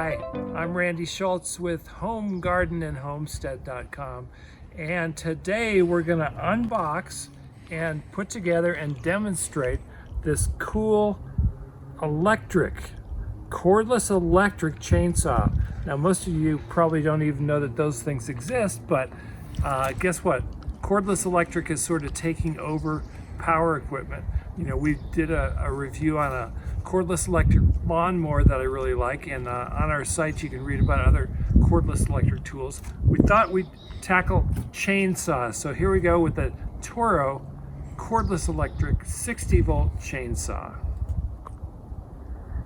Hi, I'm Randy Schultz with homegardenandhomestead.com, and today we're going to unbox and put together and demonstrate this cool cordless electric chainsaw. Now most of you probably don't even know that those things exist, but guess what? Cordless electric is sort of taking over power equipment. You know, we did a review on a cordless electric lawnmower that I really like, and on our site you can read about other cordless electric tools. We thought we'd tackle chainsaws, so here we go with the Toro Cordless Electric 60-volt chainsaw.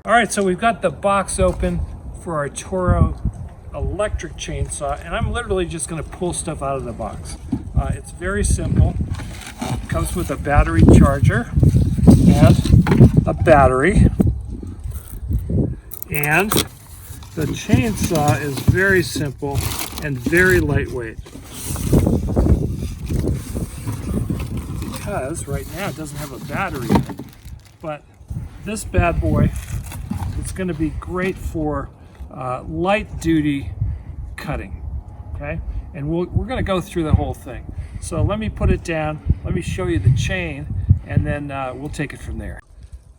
All right, so we've got the box open for our Toro electric chainsaw, and I'm literally just going to pull stuff out of the box. It's very simple. It comes with a battery charger and a battery, and the chainsaw is very simple and very lightweight, because right now it doesn't have a battery in it. But this bad boy, it's going to be great for light duty cutting, okay? And we're going to go through the whole thing. So let me put it down, let me show you the chain, and then we'll take it from there.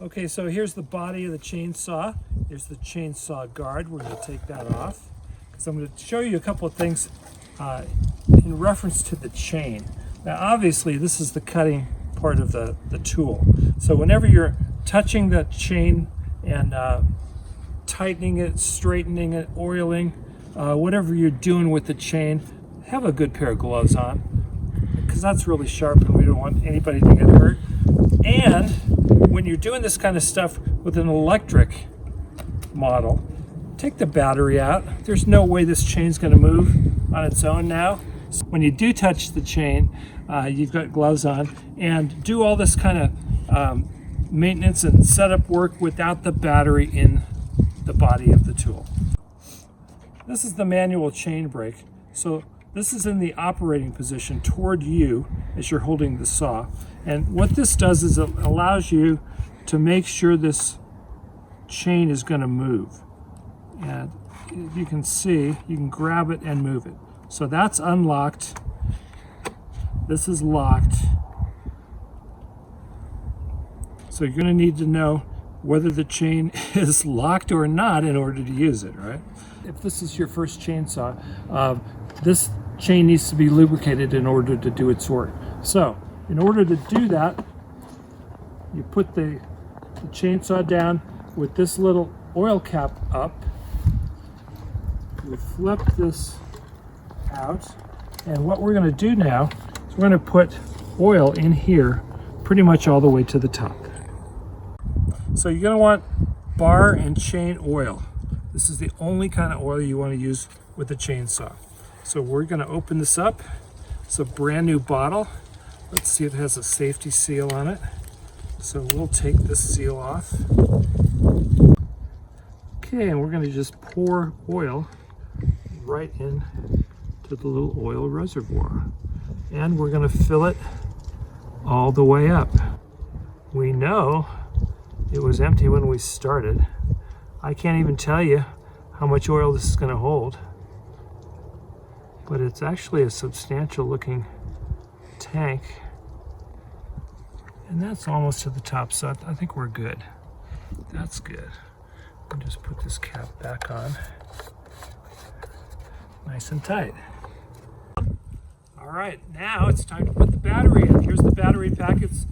Okay, so here's the body of the chainsaw. Here's the chainsaw guard. We're going to take that off. So I'm going to show you a couple of things in reference to the chain. Now obviously this is the cutting part of the tool. So whenever you're touching the chain and tightening it, straightening it, oiling, whatever you're doing with the chain, have a good pair of gloves on, because that's really sharp and we don't want anybody to get hurt. And when you're doing this kind of stuff with an electric model, take the battery out. There's no way this chain's going to move on its own now. So when you do touch the chain, you've got gloves on, and do all this kind of maintenance and setup work without the battery in the body of the tool. This is the manual chain brake. So this is in the operating position toward you as you're holding the saw. And what this does is it allows you to make sure this chain is going to move. And you can see, you can grab it and move it. So that's unlocked. This is locked. So you're going to need to know whether the chain is locked or not in order to use it, right? If this is your first chainsaw, this chain needs to be lubricated in order to do its work. So in order to do that, you put the chainsaw down with this little oil cap up. You flip this out, and what we're going to do now is we're going to put oil in here pretty much all the way to the top. So you're going to want bar and chain oil. This is the only kind of oil you want to use with the chainsaw. So we're going to open this up. It's a brand new bottle. Let's see if it has a safety seal on it. So we'll take this seal off. Okay, and we're going to just pour oil right in to the little oil reservoir. And we're going to fill it all the way up. We know it was empty when we started. I can't even tell you how much oil this is going to hold, but it's actually a substantial looking tank, and that's almost to the top, so I think we're good. That's good. I'll just put this cap back on nice and tight. All right, now it's time to put the battery in. Here's the battery pack. It's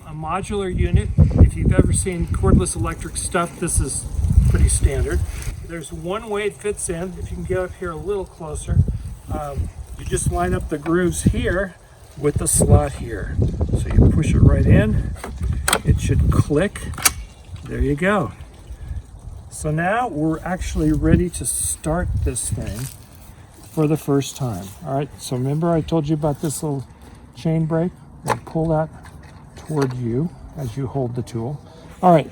a modular unit. If you've ever seen cordless electric stuff, this is pretty standard. There's one way it fits in. If you can get up here a little closer, you just line up the grooves here with the slot here. So you push it right in. It should click. There you go. So now we're actually ready to start this thing for the first time. All right, so remember I told you about this little chain brake? We'll pull that toward you as you hold the tool. All right,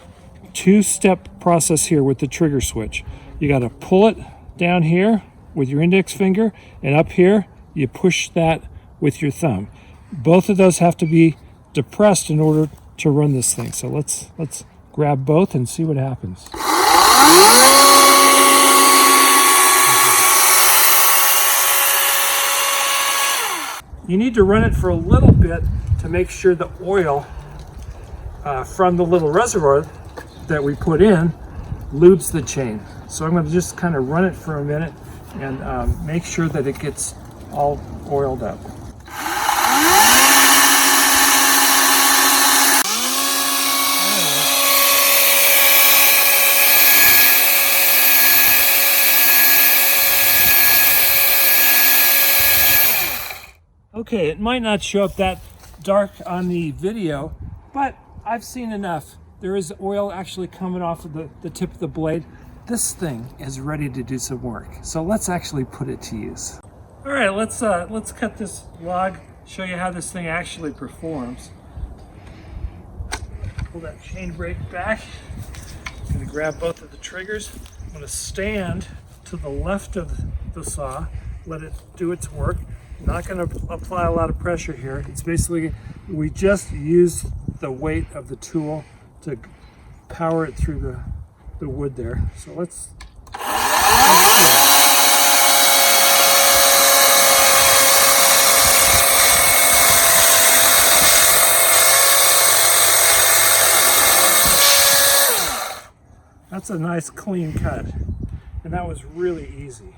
two-step process here with the trigger switch. You got to pull it down here with your index finger, and up here you push that with your thumb. Both of those have to be depressed in order to run this thing. So let's grab both and see what happens. You need to run it for a little bit to make sure the oil from the little reservoir that we put in lubes the chain. So I'm going to just kind of run it for a minute and make sure that it gets all oiled up. Okay, it might not show up that dark on the video, but I've seen enough. There is oil actually coming off of the tip of the blade. This thing is ready to do some work. So let's actually put it to use. All right, let's cut this log, show you how this thing actually performs. Pull that chain brake back. I'm gonna grab both of the triggers. I'm gonna stand to the left of the saw, let it do its work. Not going to apply a lot of pressure here. It's basically, we just use the weight of the tool to power it through the wood there. So let's That's a nice clean cut. And that was really easy.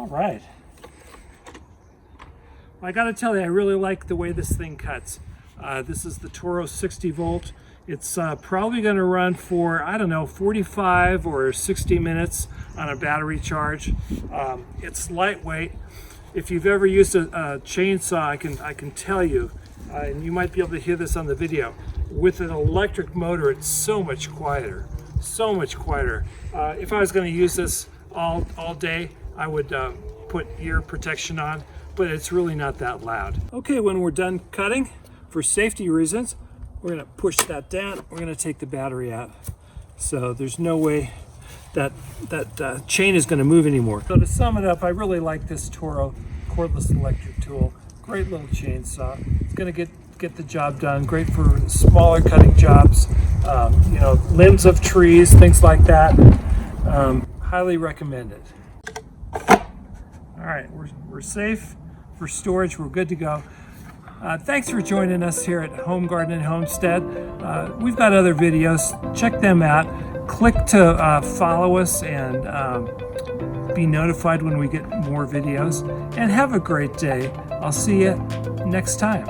Right. Well, I got to tell you, I really like the way this thing cuts. This is the Toro 60 volt. It's probably going to run for, I don't know, 45 or 60 minutes on a battery charge. It's lightweight. If you've ever used a chainsaw, I can tell you, and you might be able to hear this on the video, with an electric motor, it's so much quieter. So much quieter. If I was going to use this all day, I would put ear protection on, but it's really not that loud. Okay, when we're done cutting, for safety reasons, we're gonna push that down. We're gonna take the battery out. So there's no way that chain is gonna move anymore. So to sum it up, I really like this Toro Cordless Electric tool. Great little chainsaw. It's gonna get the job done. Great for smaller cutting jobs, you know, limbs of trees, things like that. Highly recommend it. All right, we're safe for storage. We're good to go. Thanks for joining us here at Home Garden and Homestead. We've got other videos. Check them out. Click to follow us and be notified when we get more videos. And have a great day. I'll see you next time.